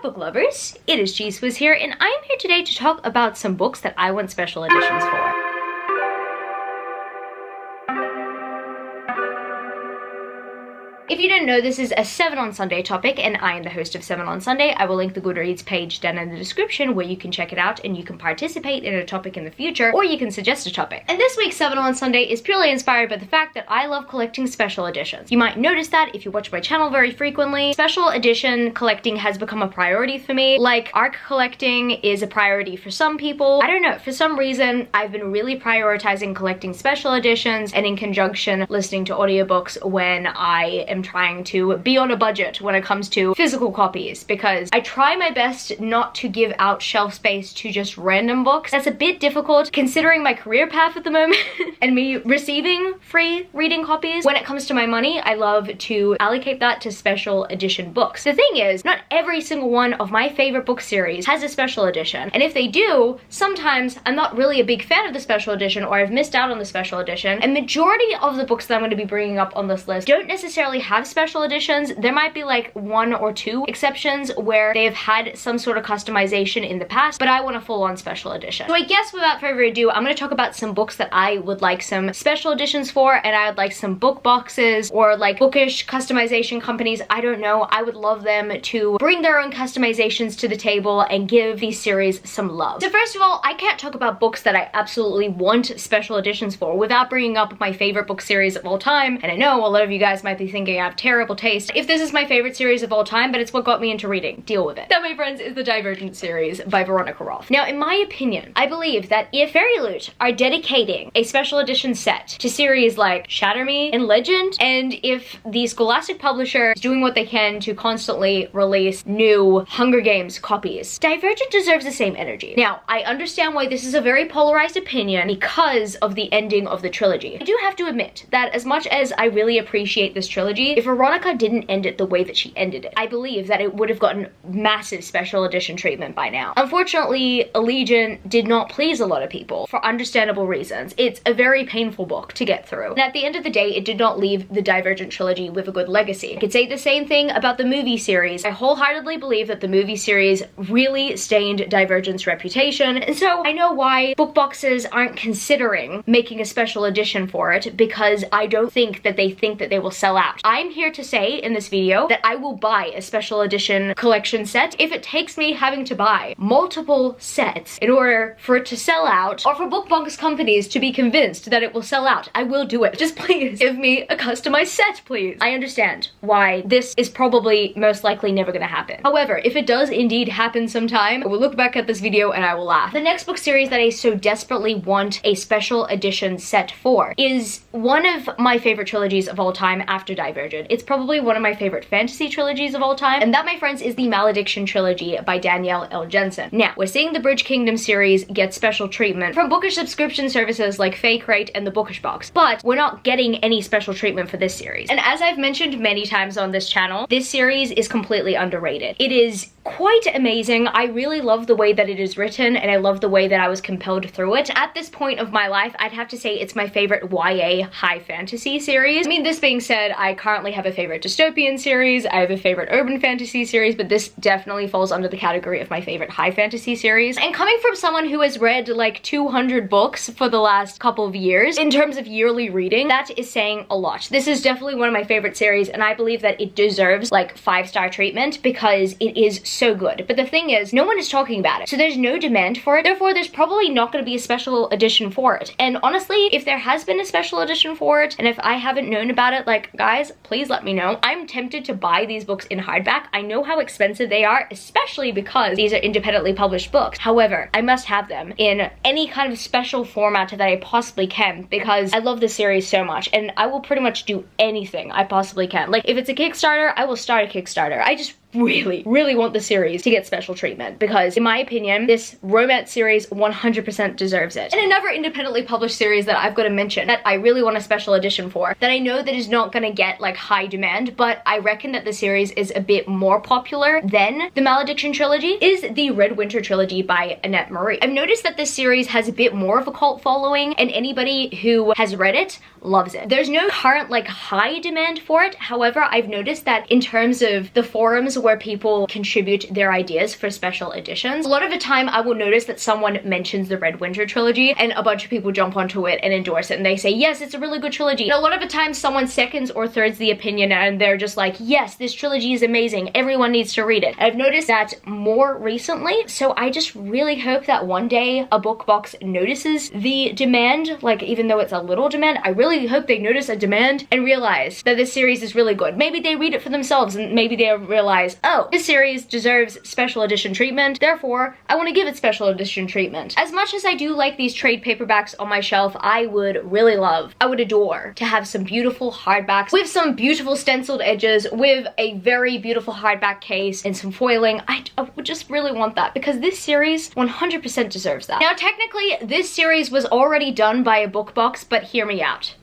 book lovers, it is G-Swizz here, and I'm here today to talk about some books that I want special editions for. If you didn't know, this is a 7 on Sunday topic, and I am the host of 7 on Sunday. I will link the GOODREADS page down in the description where you can check it out and you can participate in a topic in the future, or you can suggest a topic. And this week's 7 on Sunday is purely inspired by the fact that I love collecting special editions. You might notice that if you watch my channel very frequently. Special edition collecting has become a priority for me. Like, ARC collecting is a priority for some people. I don't know, for some reason, I've been really prioritizing collecting special editions and in conjunction listening to audiobooks when I am trying to be on a budget when it comes to physical copies, because I try my best not to give out shelf space to just random books. That's a bit difficult considering my career path at the moment and me receiving free reading copies. When it comes to my money, I love to allocate that to special edition books. The thing is, not every single one of my favorite book series has a special edition, and if they do, sometimes I'm not really a big fan of the special edition, or I've missed out on the special edition. And majority of the books that I'm going to be bringing up on this list don't necessarily have special editions. There might be like 1 or 2 exceptions where they've had some sort of customization in the past, but I want a full-on special edition. So I guess without further ado, I'm going to talk about some books that I would like some special editions for, and I would like some book boxes or like bookish customization companies. I don't know. I would love them to bring their own customizations to the table and give these series some love. So first of all, I can't talk about books that I absolutely want special editions for without bringing up my favorite book series of all time. And I know a lot of you guys might be thinking I have terrible taste if this is my favorite series of all time, but it's what got me into reading. Deal with it. That, my friends, is the Divergent series by Veronica Roth. Now, in my opinion, I believe that if Fairy Loot are dedicating a special edition set to series like Shatter Me and Legend, and if the Scholastic publisher is doing what they can to constantly release new Hunger Games copies, Divergent deserves the same energy. Now, I understand why this is a very polarized opinion because of the ending of the trilogy. I do have to admit that as much as I really appreciate this trilogy, if Veronica didn't end it the way that she ended it, I believe that it would have gotten massive special edition treatment by now. Unfortunately, Allegiant did not please a lot of people for understandable reasons. It's a very painful book to get through, and at the end of the day, it did not leave the Divergent trilogy with a good legacy. I could say the same thing about the movie series. I wholeheartedly believe that the movie series really stained Divergent's reputation, and so I know why book boxes aren't considering making a special edition for it, because I don't think that they will sell out. I'm here to say in this video that I will buy a special edition collection set if it takes me having to buy multiple sets in order for it to sell out, or for book box companies to be convinced that it will sell out. I will do it. Just please give me a customized set, please. I understand why this is probably most likely never gonna happen. However, if it does indeed happen sometime, I will look back at this video and I will laugh. The next book series that I so desperately want a special edition set for is one of my favorite trilogies of all time after Divergent. It's probably one of my favorite fantasy trilogies of all time, and that, my friends, is the Malediction trilogy by Danielle L. Jensen. Now, we're seeing the Bridge Kingdom series get special treatment from bookish subscription services like Fake and the Bookish Box, but we're not getting any special treatment for this series. And as I've mentioned many times on this channel, this series is completely underrated. It is quite amazing. I really love the way that it is written, and I love the way that I was compelled through it. At this point of my life, I'd have to say it's my favorite YA high fantasy series. I mean, this being said, I currently have a favorite dystopian series, I have a favorite urban fantasy series, but this definitely falls under the category of my favorite high fantasy series. And coming from someone who has read like 200 books for the last couple of years in terms of yearly reading, that is saying a lot. This is definitely one of my favorite series, and I believe that it deserves like 5-star treatment because it is so good. But the thing is, no one is talking about it, so there's no demand for it. Therefore, there's probably not going to be a special edition for it. And honestly, if there has been a special edition for it, and if I haven't known about it, like, guys, please let me know. I'm tempted to buy these books in hardback. I know how expensive they are, especially because these are independently published books. However, I must have them in any kind of special format that I possibly can, because I love this series so much, and I will pretty much do anything I possibly can. Like, if it's a Kickstarter, I will start a Kickstarter. I just really want the series to get special treatment, because in my opinion, this romance series 100% deserves it. And another independently published series that I've got to mention that I really want a special edition for, that I know that is not gonna get like high demand, but I reckon that the series is a bit more popular than the Malediction trilogy, is the Red Winter trilogy by Annette Marie. I've noticed that this series has a bit more of a cult following, and anybody who has read it loves it. There's no current like high demand for it. However, I've noticed that in terms of the forums where people contribute their ideas for special editions. A lot of the time I will notice that someone mentions the Red Winter trilogy and a bunch of people jump onto it and endorse it and they say, yes, it's a really good trilogy. And a lot of the time someone seconds or thirds the opinion and they're just like, yes, this trilogy is amazing. Everyone needs to read it. I've noticed that more recently, so I just really hope that one day a book box notices the demand, like even though it's a little demand, I really hope they notice a demand and realize that this series is really good. Maybe they read it for themselves and maybe they realize, oh, this series deserves special edition treatment, therefore I want to give it special edition treatment. As much as I do like these trade paperbacks on my shelf, I would really love, I would adore to have some beautiful hardbacks with some beautiful stenciled edges, with a very beautiful hardback case and some foiling. I would just really want that because this series 100% deserves that. Now technically this series was already done by a book box, but hear me out.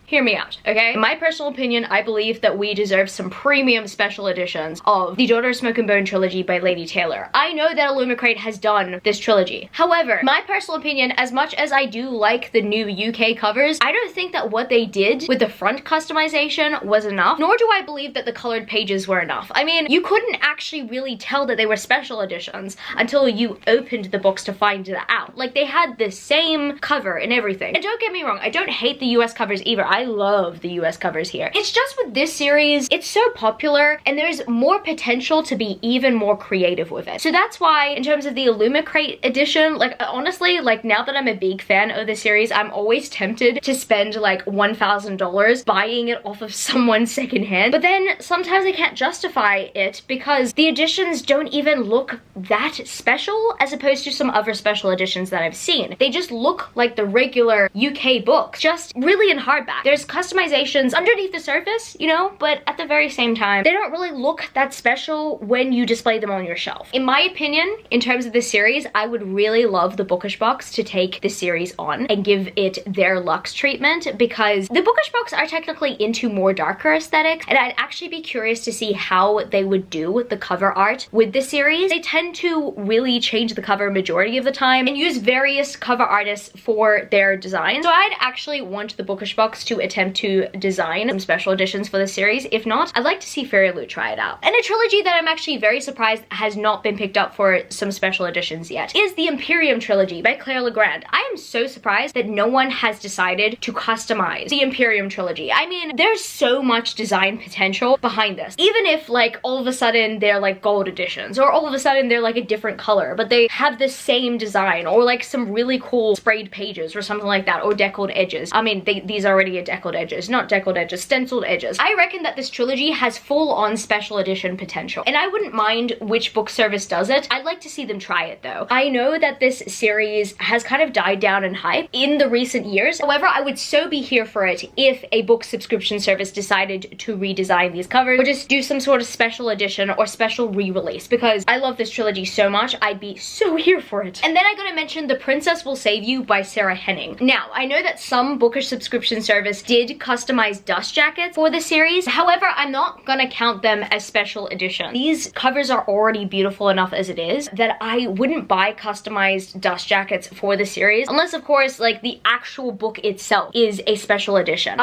Hear me out, okay? In my personal opinion, I believe that we deserve some premium special editions of the Daughter of Smoke and Bone trilogy by Lady Taylor. I know that Illumicrate has done this trilogy. However, my personal opinion, as much as I do like the new UK covers, I don't think that what they did with the front customization was enough, nor do I believe that the colored pages were enough. I mean, you couldn't actually really tell that they were special editions until you opened the books to find it out. Like, they had the same cover and everything. And don't get me wrong, I don't hate the US covers either. I love the US covers here. It's just with this series, it's so popular and there's more potential to be even more creative with it. So that's why in terms of the Illumicrate edition, like honestly, like now that I'm a big fan of the series, I'm always tempted to spend like $1,000 buying it off of someone secondhand. But then sometimes I can't justify it because the editions don't even look that special as opposed to some other special editions that I've seen. They just look like the regular UK books, just really in hardback. There's customizations underneath the surface, you know, but at the very same time, they don't really look that special when you display them on your shelf. In my opinion, in terms of this series, I would really love the Bookish Box to take the series on and give it their luxe treatment because the Bookish Box are technically into more darker aesthetics, and I'd actually be curious to see how they would do the cover art with the series. They tend to really change the cover majority of the time and use various cover artists for their design. So I'd actually want the Bookish Box to attempt to design some special editions for the series. If not, I'd like to see Fairy Loot try it out. And a trilogy that I'm actually very surprised has not been picked up for some special editions yet is the Imperium trilogy by Claire Legrand. I am so surprised that no one has decided to customize the Imperium trilogy. I mean, there's so much design potential behind this. Even if like all of a sudden they're like gold editions or all of a sudden they're like a different color, but they have the same design or like some really cool sprayed pages or something like that, or deckled edges. I mean, these are already a deckled edges, not deckled edges, stenciled edges. I reckon that this trilogy has full-on special edition potential, and I wouldn't mind which book service does it. I'd like to see them try it though. I know that this series has kind of died down in hype in the recent years. However, I would so be here for it if a book subscription service decided to redesign these covers or just do some sort of special edition or special re-release, because I love this trilogy so much. I'd be so here for it. And then I gotta mention The Princess Will Save You by Sarah Henning. Now, I know that some bookish subscription service did customized dust jackets for the series. However, I'm not gonna count them as special edition. These covers are already beautiful enough as it is that I wouldn't buy customized dust jackets for the series unless, of course, like the actual book itself is a special edition.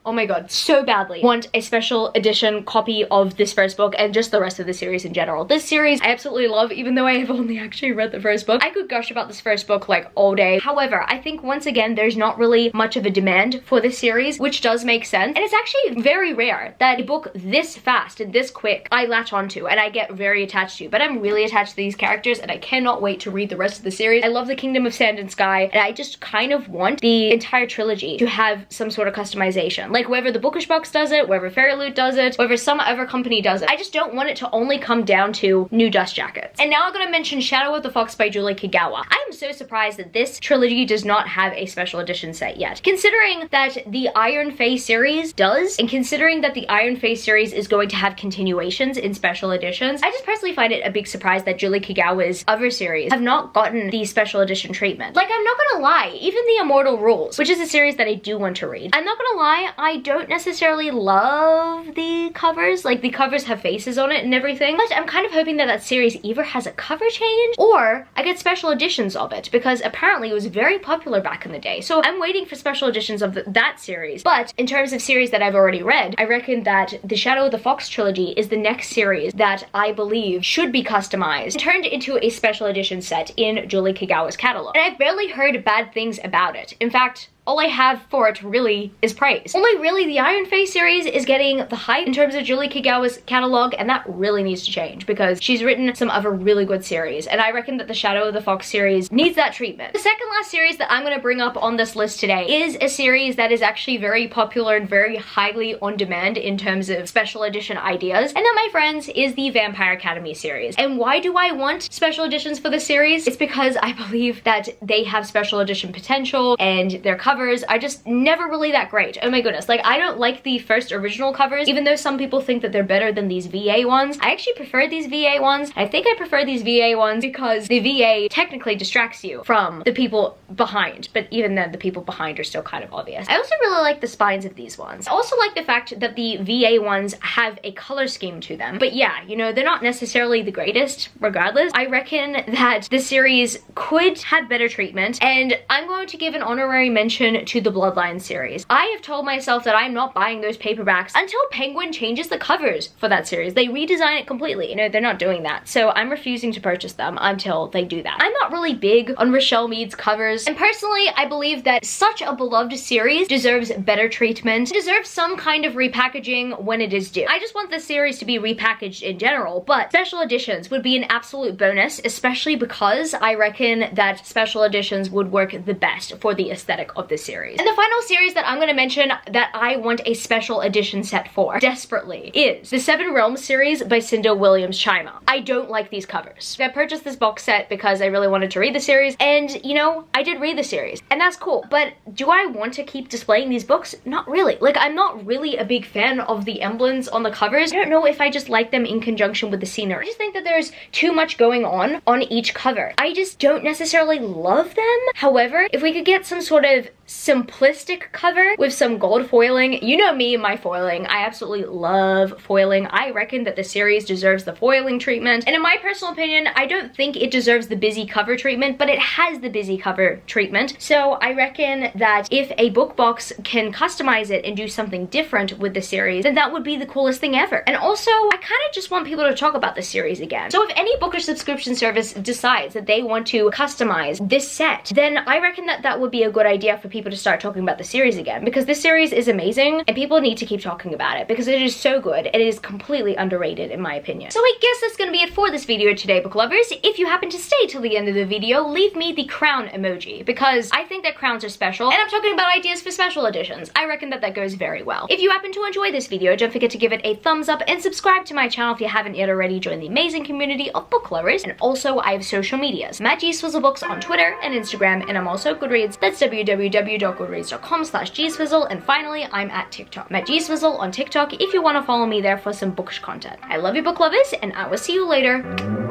Oh my god, so badly want a special edition copy of this first book and just the rest of the series in general. This series I absolutely love, even though I have only actually read the first book. I could gush about this first book like all day. However, I think once again there's not really much of a demand for this series, which does make sense. And it's actually very rare that a book this fast and this quick I latch onto and I get very attached to. But I'm really attached to these characters and I cannot wait to read the rest of the series. I love the Kingdom of Sand and Sky, and I just kind of want the entire trilogy to have some sort of customization. Like whether the Bookish Box does it, whether Fairy Loot does it, whether some other company does it. I just don't want it to only come down to new dust jackets. And now I'm gonna mention Shadow of the Fox by Julie Kagawa. I am so surprised that this trilogy does not have a special edition set yet. Considering that the Iron Fae series does, and considering that the Iron Fae series is going to have continuations in special editions, I just personally find it a big surprise that Julie Kagawa's other series have not gotten the special edition treatment. Like, I'm not gonna lie, even the Immortal Rules, which is a series that I do want to read, I'm not gonna lie, I don't necessarily love the covers. Like, the covers have faces on it and everything, but I'm kind of hoping that that series either has a cover change or I get special editions of it, because apparently it was very popular back in the day. So I'm waiting for special editions of that series. But in terms of series that I've already read, I reckon that the Shadow of the Fox trilogy is the next series that I believe should be customized and turned into a special edition set in Julie Kagawa's catalog. And I've barely heard bad things about it. In fact, all I have for it really is praise. Only really the Iron Face series is getting the hype in terms of Julie Kagawa's catalog, and that really needs to change because she's written some other really good series, and I reckon that the Shadow of the Fox series needs that treatment. The second last series that I'm going to bring up on this list today is a series that is actually very popular and very highly on demand in terms of special edition ideas, and that, my friends, is the Vampire Academy series. And why do I want special editions for this series? It's because I believe that they have special edition potential, and their covers are just never really that great. Oh my goodness, like, I don't like the first original covers, even though some people think that they're better than these VA ones. I actually prefer these VA ones. I think I prefer these VA ones because the VA technically distracts you from the people behind, but even then the people behind are still kind of obvious. I also really like the spines of these ones. I also like the fact that the VA ones have a color scheme to them, but yeah, you know, they're not necessarily the greatest regardless. I reckon that this series could have better treatment, and I'm going to give an honorary mention to the Bloodlines series. I have told myself that I'm not buying those paperbacks until Penguin changes the covers for that series. They redesign it completely. You know, they're not doing that. So I'm refusing to purchase them until they do that. I'm not really big on Rochelle Mead's covers, and personally, I believe that such a beloved series deserves better treatment, deserves some kind of repackaging when it is due. I just want this series to be repackaged in general, but special editions would be an absolute bonus, especially because I reckon that special editions would work the best for the aesthetic of this series. And the final series that I'm going to mention that I want a special edition set for desperately is the Seven Realms series by Cinda Williams Chima. I don't like these covers. I purchased this box set because I really wanted to read the series, and you know, I did read the series, and that's cool, but do I want to keep displaying these books? Not really. Like, I'm not really a big fan of the emblems on the covers. I don't know if I just like them in conjunction with the scenery. I just think that there's too much going on each cover. I just don't necessarily love them. However, if we could get some sort of simplistic cover with some gold foiling. You know me and my foiling. I absolutely love foiling. I reckon that the series deserves the foiling treatment. And in my personal opinion, I don't think it deserves the busy cover treatment, but it has the busy cover treatment. So I reckon that if a book box can customize it and do something different with the series, then that would be the coolest thing ever. And also, I kind of just want people to talk about the series again. So if any bookish subscription service decides that they want to customize this set, then I reckon that that would be a good idea for people to start talking about the series again, because this series is amazing and people need to keep talking about it because it is so good. It is completely underrated in my opinion. So I guess that's gonna be it for this video today, book lovers. If you happen to stay till the end of the video, leave me the crown emoji because I think that crowns are special, and I'm talking about ideas for special editions. I reckon that that goes very well. If you happen to enjoy this video, don't forget to give it a thumbs up and subscribe to my channel if you haven't yet already. Join the amazing community of book lovers. And also, I have social medias. I'm at GSwizzleBooks on Twitter and Instagram, and I'm also Goodreads. That's www.goodreads.com/gswizzle. And finally, I'm at TikTok. I'm at GSwizzle on TikTok if you want to follow me there for some bookish content. I love you, book lovers, and I will see you later.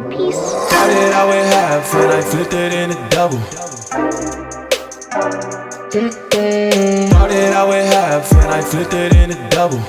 Peace. Started out with half and I flipped it in a double. Started out with half and I flipped it in a double.